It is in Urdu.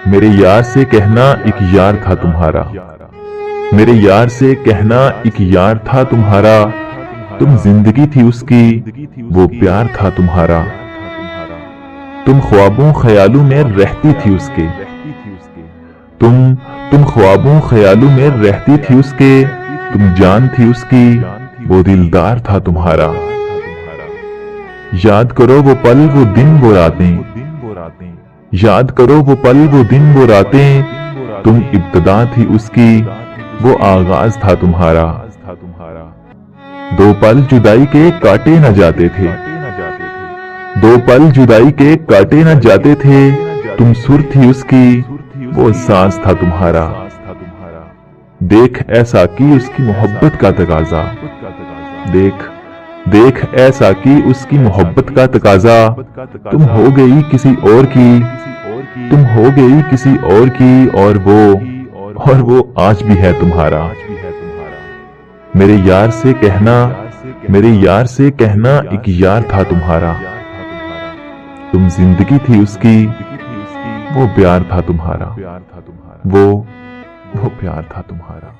میرے یار سے کہنا ایک یار تھا تمہارا، میرے یار سے کہنا ایک یار تھا تمہارا، تم زندگی تھی اس کی وہ پیار تھا تمہارا، تم خوابوں خیالوں میں رہتی تھی اس کے، تم خوابوں خیالوں میں رہتی تھی اس کے، تم جان تھی اس کی وہ دلدار تھا تمہارا۔ یاد کرو وہ پل وہ دن وہ راتیں، یاد کرو وہ پل وہ دن وہ راتیں، تم ابتدا تھی اس کی وہ آغاز تھا تمہارا۔ دو پل جدائی کے کاٹے نہ جاتے تھے، دو پل جدائی کے کاٹے نہ جاتے تھے، تم سر تھی اس کی وہ ساز تھا تمہارا۔ دیکھ ایسا کی اس کی محبت کا تقاضا، دیکھ ایسا کی اس کی محبت کا تقاضا، تم ہو گئی کسی اور کی، تم ہو گئی کسی اور کی، اور وہ آج بھی ہے تمہارا۔ میرے یار سے کہنا، میرے یار سے کہنا ایک یار تھا تمہارا، تم زندگی تھی اس کی وہ پیار تھا تمہارا، وہ پیار تھا تمہارا۔